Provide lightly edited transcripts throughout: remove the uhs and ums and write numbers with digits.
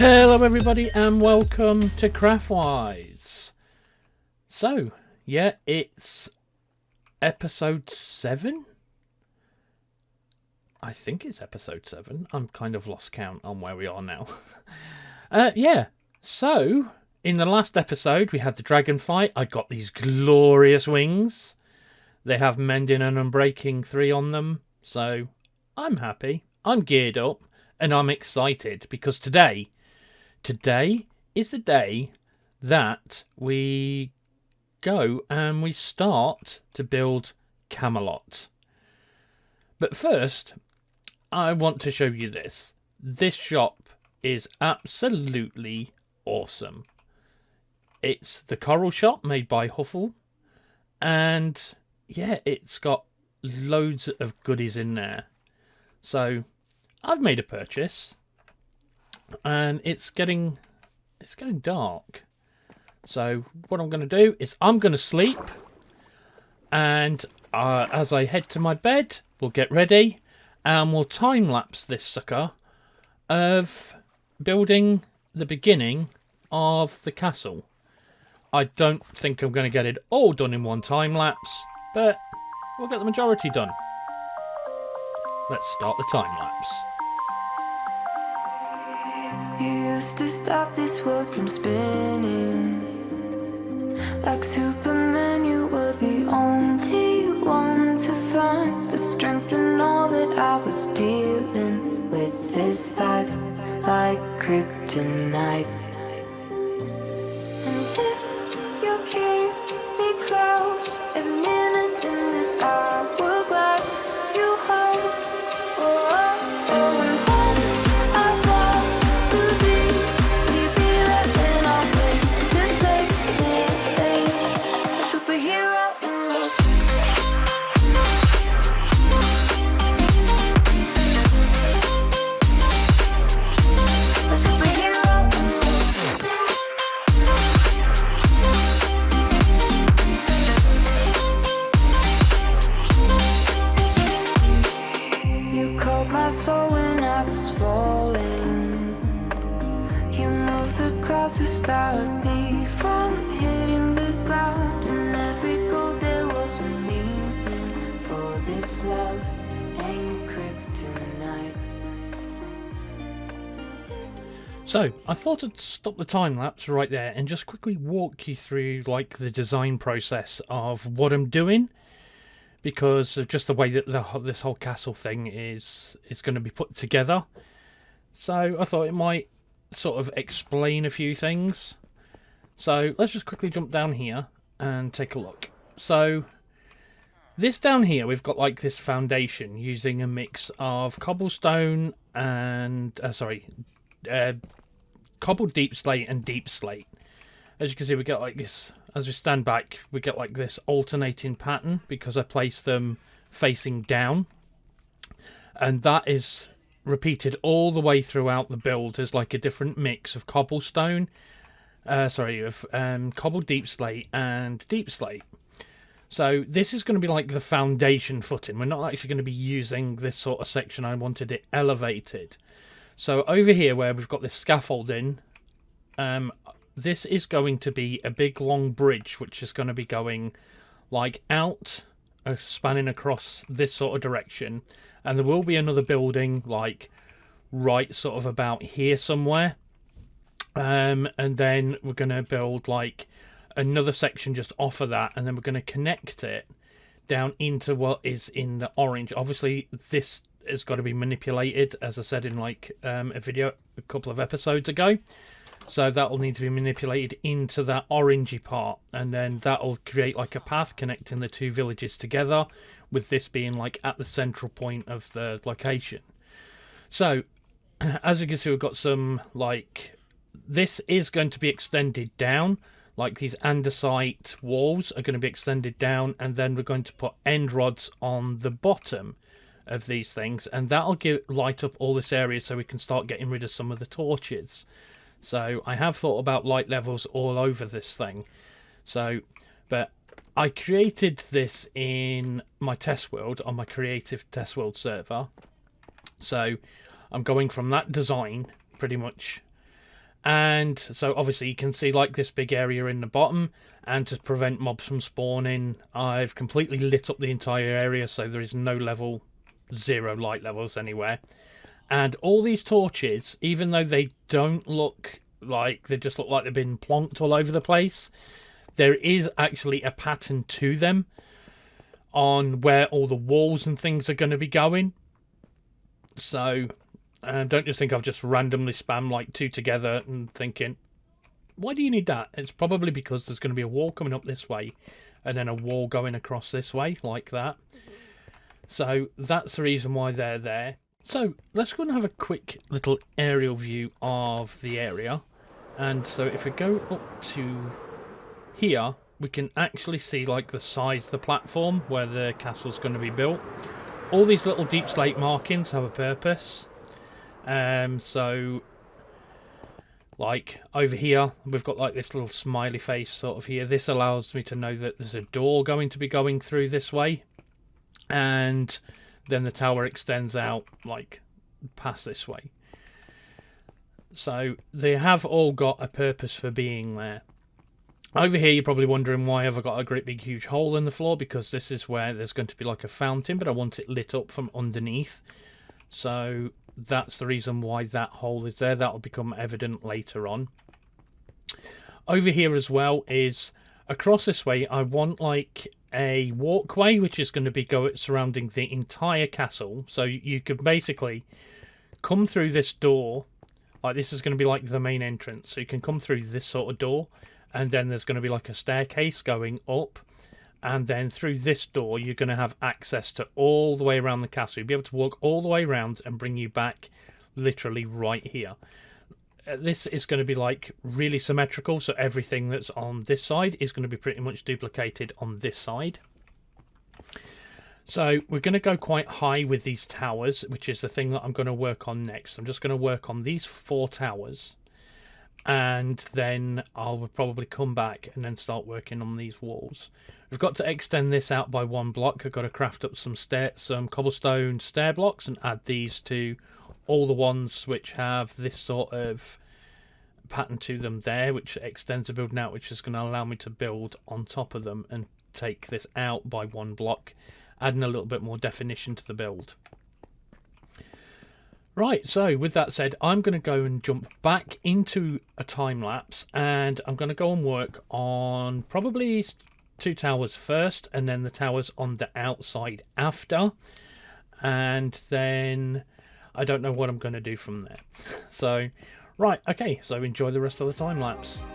Hello everybody and welcome to CraftWise. So, yeah, it's episode 7? I think it's episode 7. I'm kind of lost count on where we are now. Yeah, so in the last episode we had the dragon fight. I got these glorious wings. They have mending and unbreaking 3 on them. So, I'm happy. I'm geared up and I'm excited because today is the day that we go and we start to build Camelot. But first, I want to show you this. This shop is absolutely awesome. It's the Coral Shop made by Huffle. And yeah, it's got loads of goodies in there. So I've made a purchase. And it's getting dark. So what I'm going to do is I'm going to sleep. And as I head to my bed, we'll get ready. And we'll time-lapse this sucker of building the beginning of the castle. I don't think I'm going to get it all done in one time-lapse. But we'll get the majority done. Let's start the time-lapse. You used to stop this world from spinning. Like Superman, you were the only one to find the strength in all that I was dealing with this life, like kryptonite. And if you keep me close, every minute in this hourglass you hold. So, I thought I'd stop the time-lapse right there and just quickly walk you through like the design process of what I'm doing, because of just the way that this whole castle thing is going to be put together. So I thought it might sort of explain a few things. So let's just quickly jump down here and take a look. So this down here, we've got like this foundation using a mix of cobblestone and cobbled deep slate and deep slate. As you can see, we get like this, as we stand back, we get like this alternating pattern because I placed them facing down. And that is repeated all the way throughout the build as like a different mix of cobbled deep slate and deep slate. So this is going to be like the foundation footing. We're not actually going to be using this sort of section. I wanted it elevated. So over here where we've got this scaffolding, this is going to be a big long bridge which is going to be going like out, spanning across this sort of direction. And there will be another building like right sort of about here somewhere. And then we're going to build like another section just off of that. And then we're going to connect it down into what is in the orange. Obviously this has got to be manipulated, as I said in like a video a couple of episodes ago. So that will need to be manipulated into that orangey part, and then that will create like a path connecting the two villages together, with this being like at the central point of the location. So as you can see, we've got some like, this is going to be extended down, like these andesite walls are going to be extended down, and then we're going to put end rods on the bottom of these things, and that'll light up all this area so we can start getting rid of some of the torches. So I have thought about light levels all over this thing. So, but I created this in my test world, on my creative test world server. So I'm going from that design pretty much And so obviously you can see like this big area in the bottom, and to prevent mobs from spawning, I've completely lit up the entire area so there is no level, 0 light levels anywhere. And all these torches, even though they don't look like, they just look like they've been plonked all over the place, there is actually a pattern to them on where all the walls and things are going to be going. So don't just think I've just randomly spammed like 2 together and thinking, why do you need that? It's probably because there's going to be a wall coming up this way and then a wall going across this way like that. So that's the reason why they're there. So let's go and have a quick little aerial view of the area. And so if we go up to here, we can actually see like the size of the platform where the castle's going to be built. All these little deep slate markings have a purpose. So like over here, we've got like this little smiley face sort of here. This allows me to know that there's a door going to be going through this way. And then the tower extends out like past this way. So they have all got a purpose for being there. Over here you're probably wondering why have I got a great big huge hole in the floor, because this is where there's going to be like a fountain, but I want it lit up from underneath. So that's the reason why that hole is there. That will become evident later on. Over here as well is across this way I want like a walkway which is going to be surrounding the entire castle. So you could basically come through this door, like this is going to be like the main entrance. So you can come through this sort of door, and then there's going to be like a staircase going up, and then through this door you're going to have access to all the way around the castle. You'll be able to walk all the way around and bring you back literally right here. This is going to be like really symmetrical, so everything that's on this side is going to be pretty much duplicated on this side. So we're going to go quite high with these towers, which is the thing that I'm going to work on next. I'm just going to work on these 4 towers, and then I'll probably come back and then start working on these walls. We've got to extend this out by 1 block. I've got to craft up some cobblestone stair blocks and add these to all the ones which have this sort of pattern to them there, which extends the building out, which is going to allow me to build on top of them and take this out by 1 block, adding a little bit more definition to the build. Right, so with that said, I'm going to go and jump back into a time lapse, and I'm going to go and work on probably 2 towers first, and then the towers on the outside after, and then I don't know what I'm going to do from there. So, right, okay, so enjoy the rest of the time lapse.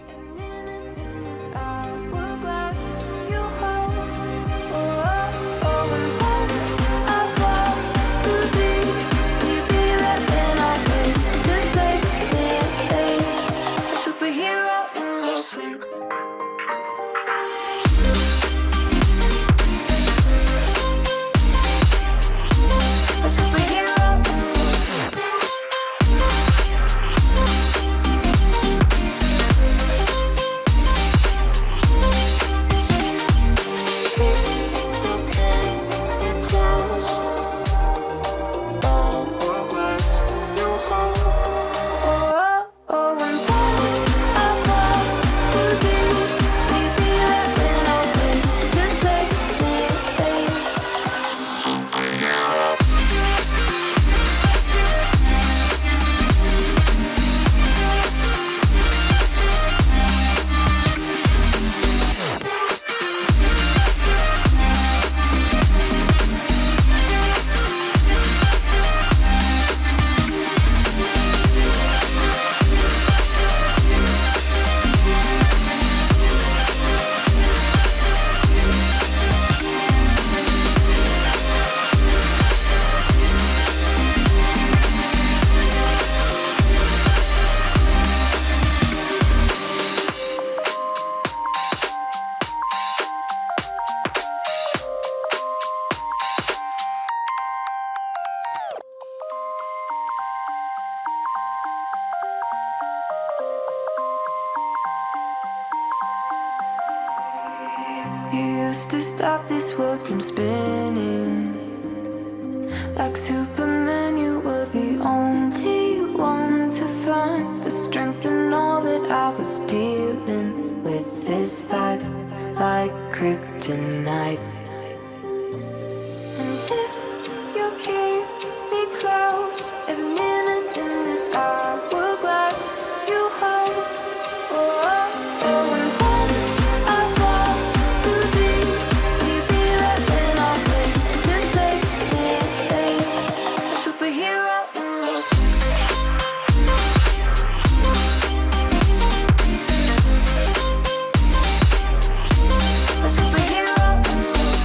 You used to stop this world from spinning. Like Superman, you were the only one to find the strength in all this life like kryptonite. And if you keep me close, every minute in this hourglass you hold. Oh, oh, oh, and when I fall too deep, will you be there when I'm waiting to save me? A superhero in love. A superhero in love.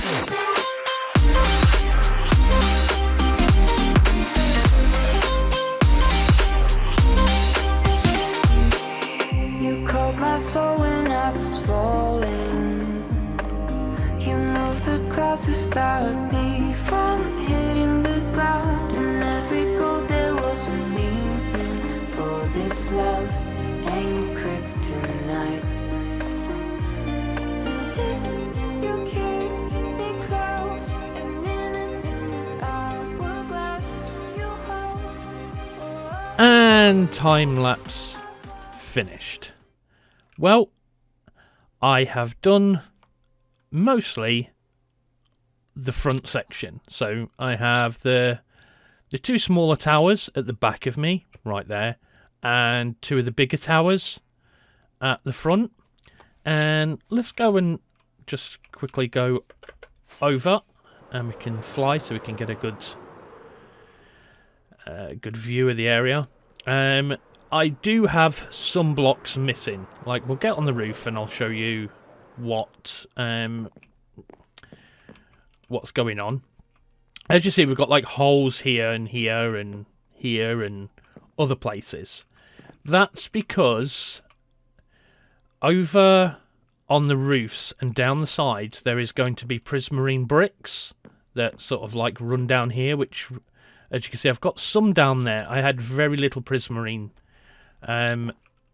You called my soul when I was falling. You moved the clouds to stop me from hitting the ground. In every goal there was a meaning, for this love ain't kryptonite. And if you keep me close, every minute in this hourglass you hold. And time-lapse finished. Well, I have done mostly the front section. So I have the two smaller towers at the back of me, right there, and two of the bigger towers at the front. And let's go and just quickly go over, and we can fly so we can get a good view of the area. I do have some blocks missing. Like, we'll get on the roof and I'll show you what's going on. As you see, we've got like holes here and here and here and other places. That's because over on the roofs and down the sides there is going to be prismarine bricks that sort of like run down here, which, as you can see, I've got some down there. I had very little prismarine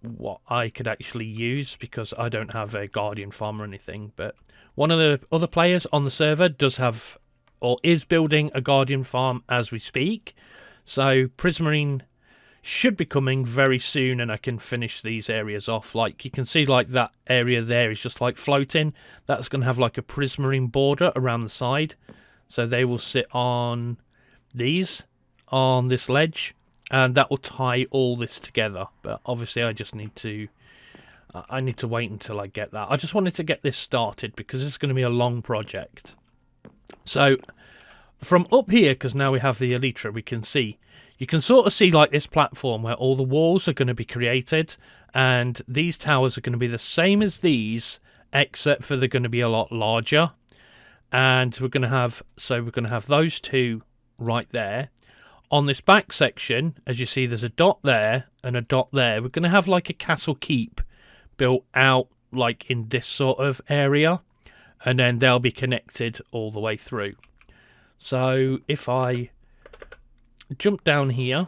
what I could actually use because I don't have a guardian farm or anything, but one of the other players on the server does have, or is building, a guardian farm as we speak. So prismarine should be coming very soon and I can finish these areas off. Like you can see, like that area there is just like floating. That's going to have like a prismarine border around the side, so they will sit on this ledge, and that will tie all this together. But obviously I just need to wait until I get that. I just wanted to get this started because it's going to be a long project. So from up here, because now we have the elytra, you can sort of see like this platform where all the walls are going to be created, and these towers are going to be the same as these, except for they're going to be a lot larger. And we're going to have those two right there. On this back section, as you see, there's a dot there and a dot there. We're going to have like a castle keep built out like in this sort of area, and then they'll be connected all the way through. So if I jump down here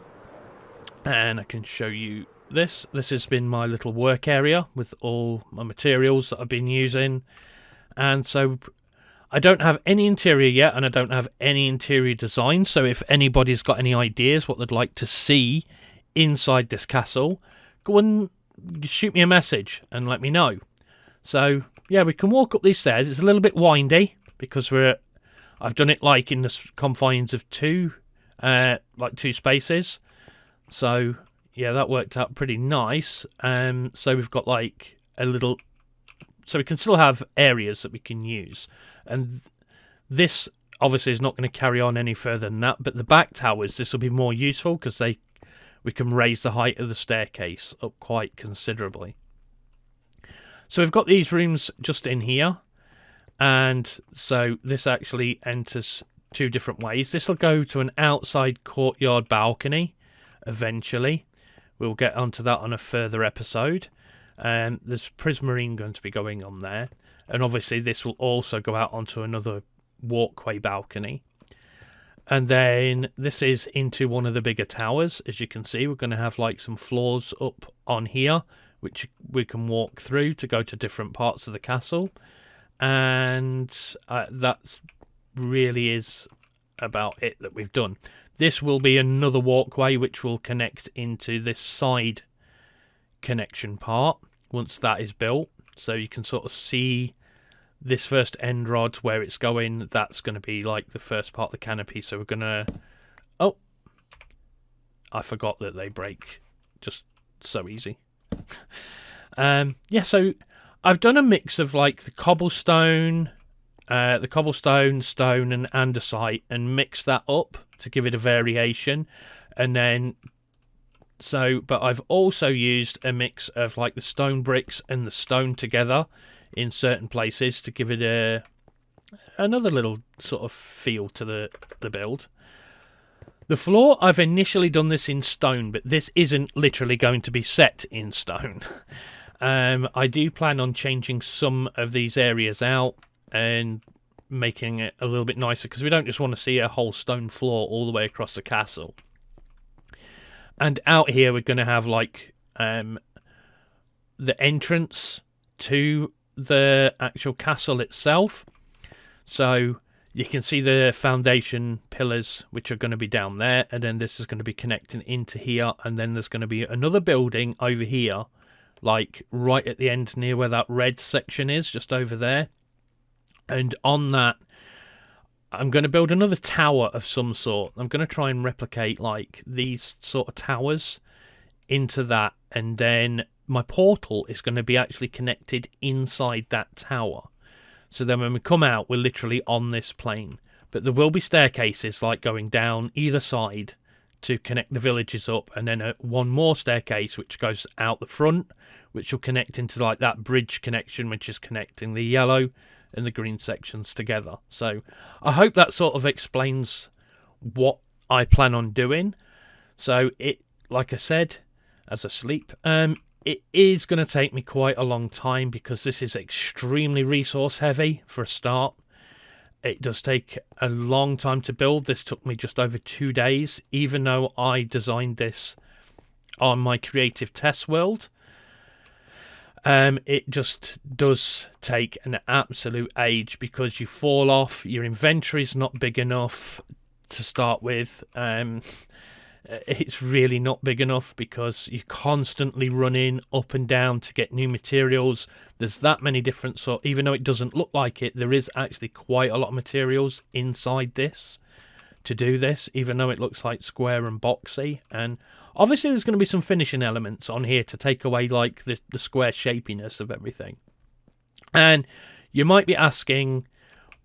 and I can show you this has been my little work area with all my materials that I've been using. And so I don't have any interior yet, and I don't have any interior design. So if anybody's got any ideas what they'd like to see inside this castle, go and shoot me a message and let me know. So yeah, we can walk up these stairs. It's a little bit windy because I've done it like in the confines of two spaces. So yeah, that worked out pretty nice. So we've got like a little, so we can still have areas that we can use. And this obviously is not going to carry on any further than that, but the back towers, this will be more useful because we can raise the height of the staircase up quite considerably. So we've got these rooms just in here, and so this actually enters two different ways. This will go to an outside courtyard balcony eventually. We'll get onto that on a further episode. And there's prismarine going to be going on there. And obviously this will also go out onto another walkway balcony. And then this is into one of the bigger towers. As you can see, we're going to have like some floors up on here, which we can walk through to go to different parts of the castle. And that really is about it that we've done. This will be another walkway which will connect into this side connection part once that is built. So you can sort of see this first end rod where it's going. That's going to be like the first part of the canopy. So we're going to... Oh! I forgot that they break just so easy. Yeah, so I've done a mix of like the cobblestone, stone and andesite, and mixed that up to give it a variation. And then... but I've also used a mix of like the stone bricks and the stone together in certain places to give it another little sort of feel to the build. The floor, I've initially done this in stone, but this isn't literally going to be set in stone. I do plan on changing some of these areas out and making it a little bit nicer, because we don't just want to see a whole stone floor all the way across the castle. And out here, we're going to have like the entrance to the actual castle itself. So you can see the foundation pillars, which are going to be down there. And then this is going to be connecting into here. And then there's going to be another building over here, like right at the end near where that red section is, just over there. And on that, I'm going to build another tower of some sort. I'm going to try and replicate like these sort of towers into that, and then my portal is going to be actually connected inside that tower. So then when we come out, we're literally on this plane. But there will be staircases like going down either side to connect the villages up, and then one more staircase which goes out the front, which will connect into like that bridge connection, which is connecting the yellow and the green sections together. So I hope that sort of explains what I plan on doing. So it, like I said, as I sleep, it is going to take me quite a long time, because this is extremely resource heavy for a start. It does take a long time to build. This took me just over 2 days, even though I designed this on my creative test world. It just does take an absolute age, because you fall off, your inventory's not big enough to start with. It's really not big enough, because you're constantly running up and down to get new materials. There's that many different even though it doesn't look like it, there is actually quite a lot of materials inside this to do this, even though it looks like square and boxy. And obviously there's going to be some finishing elements on here to take away like the square shapiness of everything. And you might be asking,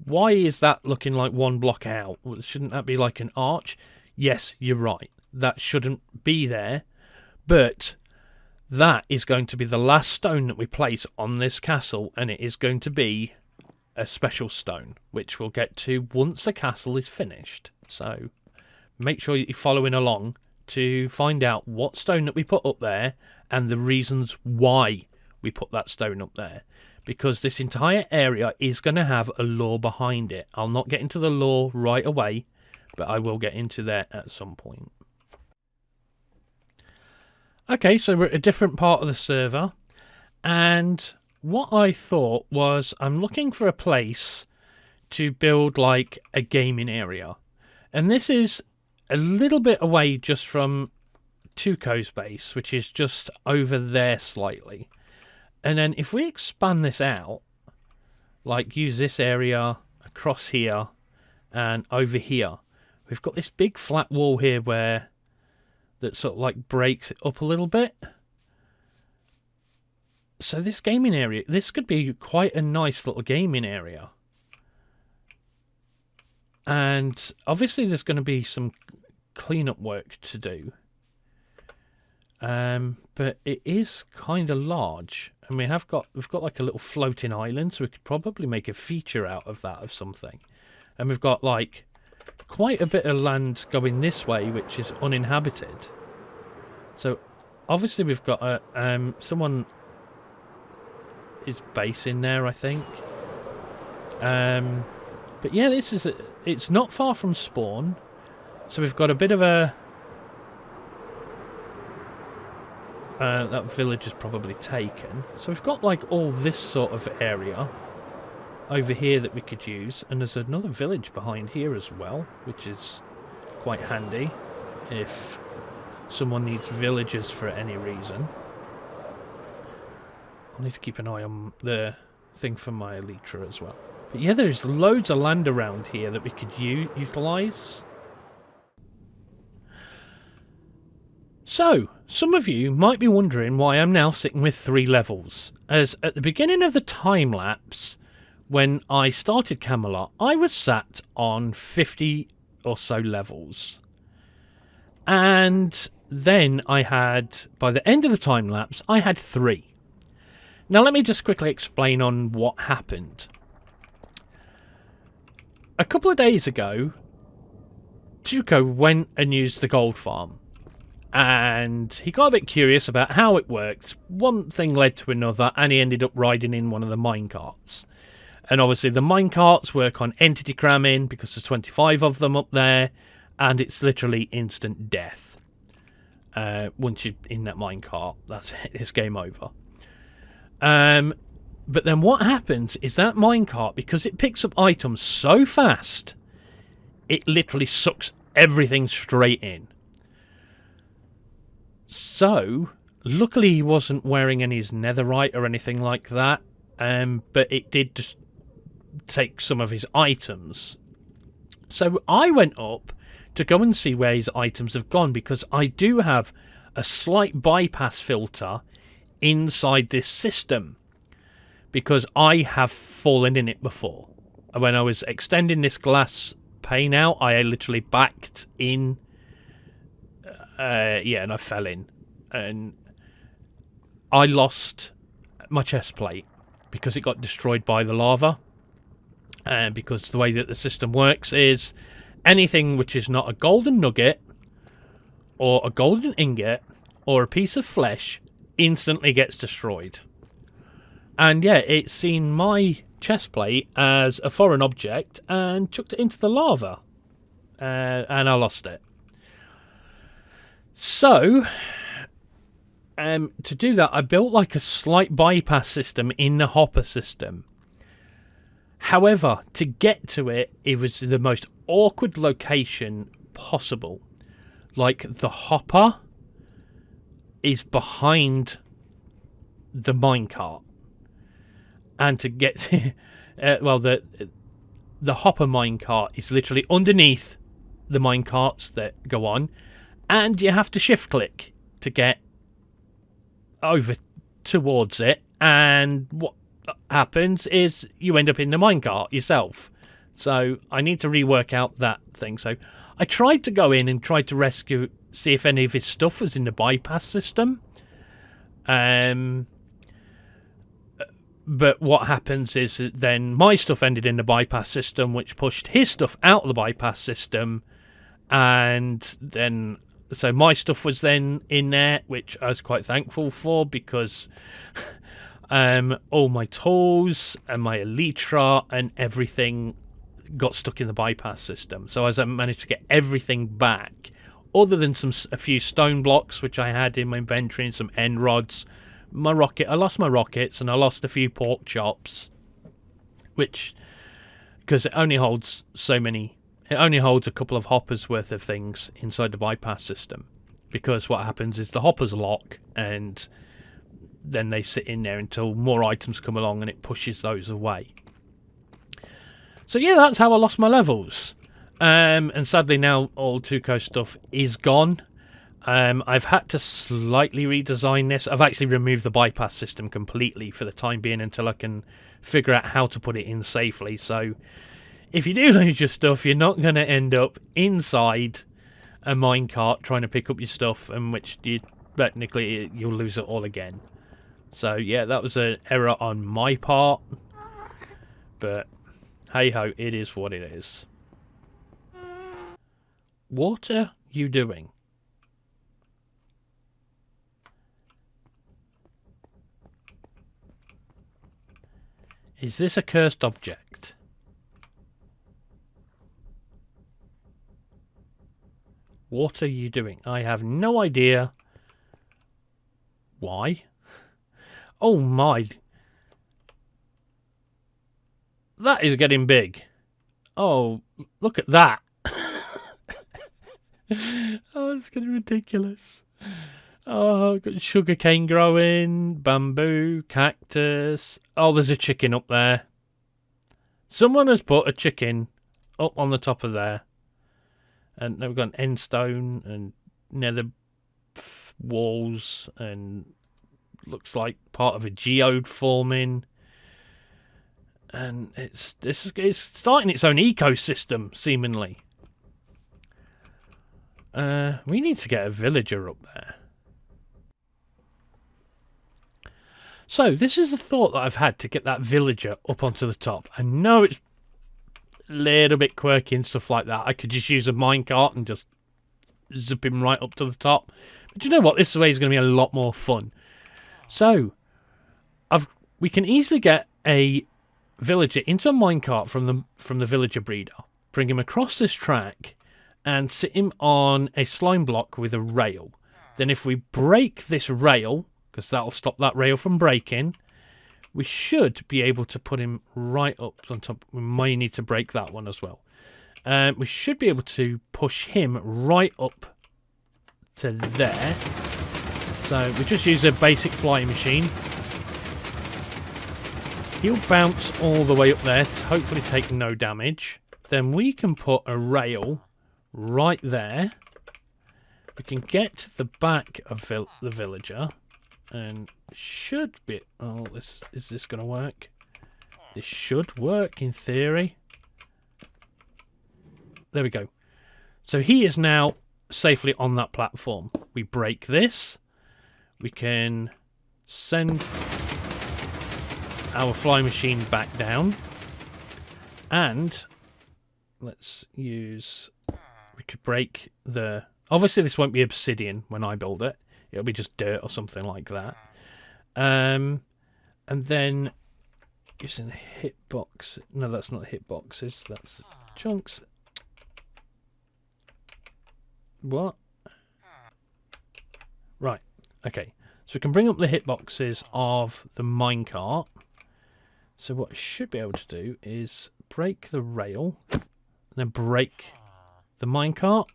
why is that looking like one block out? Well, shouldn't that be like an arch? Yes, you're right. That shouldn't be there. But that is going to be the last stone that we place on this castle, and it is going to be a special stone, which we'll get to once the castle is finished. So make sure you're following along to find out what stone that we put up there and the reasons why we put that stone up there, because this entire area is going to have a lore behind it. I'll not get into the lore right away, but I will get into that at some point. Okay, so we're at a different part of the server, and what I thought was, I'm looking for a place to build like a gaming area, and this is a little bit away just from Tuco's base, which is just over there slightly. And then if we expand this out, like use this area across here and over here, we've got this big flat wall here where that sort of like breaks it up a little bit. So this gaming area, this could be quite a nice little gaming area. And obviously there's going to be some cleanup work to do. But it is kind of large, and we've got like a little floating island, so we could probably make a feature out of that of something. And we've got like quite a bit of land going this way, which is uninhabited. So obviously we've got someone is basing there, I think. But yeah, this is it's not far from spawn, so we've got a bit of a. That village is probably taken. So we've got like all this sort of area over here that we could use. And there's another village behind here as well, which is quite handy if someone needs villagers for any reason. I'll need to keep an eye on the thing for my elytra as well. But yeah, there's loads of land around here that we could utilise. So, some of you might be wondering why I'm now sitting with 3 levels. As at the beginning of the time-lapse, when I started Camelot, I was sat on 50 or so levels. And then I had, by the end of the time-lapse, I had 3. Now let me just quickly explain on what happened. A couple of days ago, Tuco went and used the gold farm. And he got a bit curious about how it worked. One thing led to another, and he ended up riding in one of the minecarts. And obviously the minecarts work on entity cramming, because there's 25 of them up there, and it's literally instant death. Once you're in that minecart, that's it, it's game over. But then what happens is that minecart, because it picks up items so fast, it literally sucks everything straight in. So, luckily he wasn't wearing any netherite or anything like that, but it did just take some of his items. So I went up to go and see where his items have gone, because I do have a slight bypass filter inside this system, because I have fallen in it before. When I was extending this glass pane out, I literally backed in. Yeah, and I fell in, and I lost my chest plate because it got destroyed by the lava. And because the way that the system works is anything which is not a golden nugget or a golden ingot or a piece of flesh instantly gets destroyed. And yeah, it's seen my chest plate as a foreign object and chucked it into the lava, and I lost it. So, to do that, I built like a slight bypass system in the hopper system. However, to get to it, it was the most awkward location possible. Like, the hopper is behind the minecart. And to get to... well, the hopper minecart is literally underneath the minecarts that go on. And you have to shift click to get over towards it. And what happens is you end up in the minecart yourself. So I need to rework out that thing. So I tried to go in and try to rescue, see if any of his stuff was in the bypass system. But what happens is that then my stuff ended in the bypass system, which pushed his stuff out of the bypass system. And then... so my stuff was then in there, which I was quite thankful for, because all my tools and my elytra and everything got stuck in the bypass system. So as I managed to get everything back, other than a few stone blocks which I had in my inventory and some end rods, I lost my rockets and I lost a few pork chops, which, because it only holds so many. It only holds a couple of hoppers worth of things inside the bypass system, because what happens is the hoppers lock and then they sit in there until more items come along and it pushes those away. So yeah, that's how I lost my levels. And sadly now all Tuco stuff is gone. I've had to slightly redesign this. I've actually removed the bypass system completely for the time being until I can figure out how to put it in safely. So if you do lose your stuff, you're not going to end up inside a minecart trying to pick up your stuff, in which technically you'll lose it all again. So yeah, that was an error on my part. But hey ho, it is what it is. What are you doing? Is this a cursed object? What are you doing? I have no idea. Why? Oh my. That is getting big. Oh, look at that. Oh, it's getting ridiculous. Oh, got sugarcane growing, bamboo, cactus. Oh, there's a chicken up there. Someone has put a chicken up on the top of there. And we've got an end stone and nether walls, and looks like part of a geode forming. And it's starting its own ecosystem, seemingly. We need to get a villager up there. So, this is a thought that I've had to get that villager up onto the top. I know it's a little bit quirky and stuff like that. I could just use a minecart and just zip him right up to the top. But you know what? This way is going to be a lot more fun. So, we can easily get a villager into a minecart from the villager breeder. Bring him across this track and sit him on a slime block with a rail. Then if we break this rail, because that'll stop that rail from breaking, we should be able to put him right up on top. We may need to break that one as well. We should be able to push him right up to there. So we just use a basic flying machine. He'll bounce all the way up there to hopefully take no damage. Then we can put a rail right there. We can get to the back of the villager. And should be... Oh, is this going to work? This should work in theory. There we go. So he is now safely on that platform. We break this. We can send our fly machine back down. And let's use... We could break the... Obviously this won't be obsidian when I build it. It'll be just dirt or something like that. And then using the hitbox. No, that's not the hitboxes. That's the chunks. What? Right. Okay. So we can bring up the hitboxes of the minecart. So what I should be able to do is break the rail. And then break the minecart.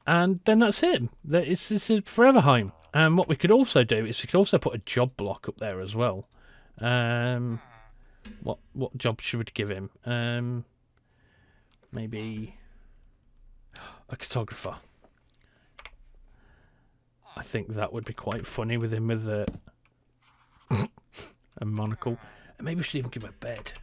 And then that's it. It's a forever home. And what we could also do is we could also put a job block up there as well. What job should we give him? Maybe a cartographer. I think that would be quite funny with him with a monocle. And maybe we should even give him a bed.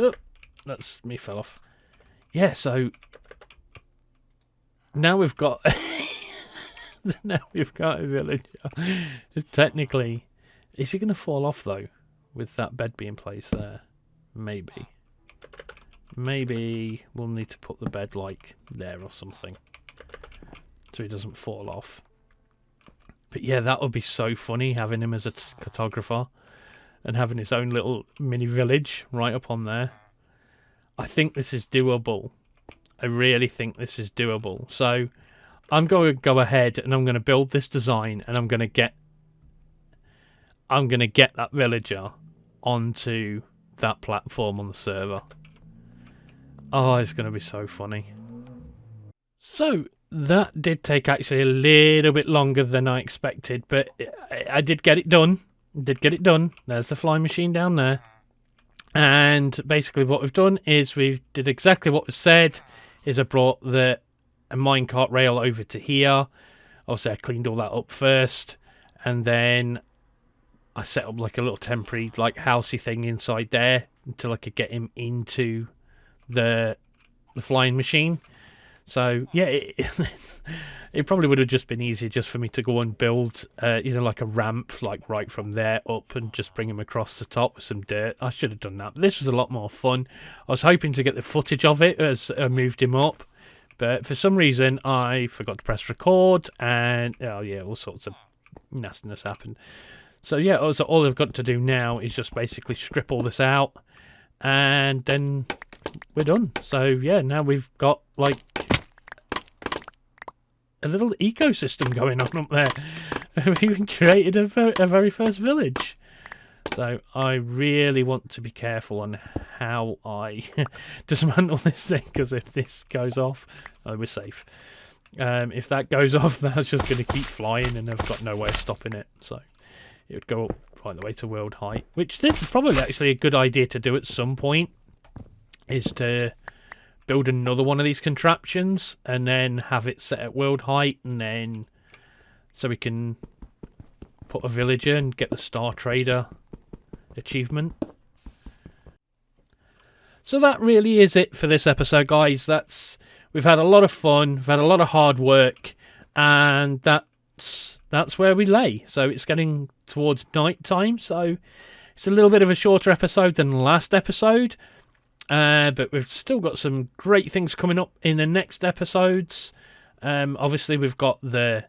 Oh, that's me fell off. Yeah, so now we've got a villager. Technically, is he going to fall off though with that bed being placed there? Maybe we'll need to put the bed like there or something so he doesn't fall off. But yeah, that would be so funny having him as a cartographer. And having his own little mini village right up on there. I think this is doable. I really think this is doable. So I'm going to go ahead and I'm going to build this design and I'm going to get that villager onto that platform on the server. Oh, it's going to be so funny. So that did take actually a little bit longer than I expected, but I did get it done. There's the flying machine down there. And basically what we've done is we did exactly what was said. Is I brought a minecart rail over to here. Obviously I cleaned all that up first. And then I set up like a little temporary like housey thing inside there until I could get him into the flying machine. So yeah, it probably would have just been easier just for me to go and build, like a ramp, like right from there up and just bring him across the top with some dirt. I should have done that. But this was a lot more fun. I was hoping to get the footage of it as I moved him up, but for some reason I forgot to press record, and all sorts of nastiness happened. So yeah, all I've got to do now is just basically strip all this out, and then we're done. So yeah, now we've got like a little ecosystem going on up there. We've even created a very first village. So I really want to be careful on how I dismantle this thing, because if this goes off, we're safe. If that goes off, that's just going to keep flying, and I've got no way of stopping it. So it would go up right the way to world height, which this is probably actually a good idea to do at some point, is to build another one of these contraptions and then have it set at world height, and then so we can put a villager and get the Star Trader achievement. So that really is it for this episode, guys. We've had a lot of fun, we've had a lot of hard work, and that's where we lay. So it's getting towards night time, so it's a little bit of a shorter episode than the last episode, but we've still got some great things coming up in the next episodes. Obviously we've got the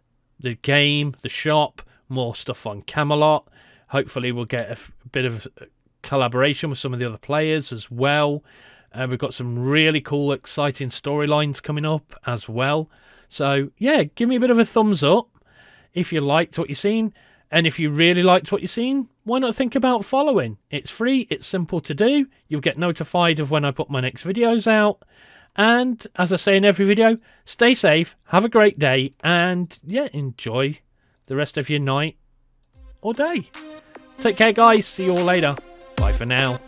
game, the shop, more stuff on Camelot. Hopefully we'll get a bit of collaboration with some of the other players as well. We've got some really cool, exciting storylines coming up as well. So yeah, give me a bit of a thumbs up if you liked what you've seen. And if you really liked what you've seen, why not think about following? It's free, it's simple to do. You'll get notified of when I put my next videos out. And as I say in every video, stay safe, have a great day, and yeah, enjoy the rest of your night or day. Take care, guys. See you all later. Bye for now.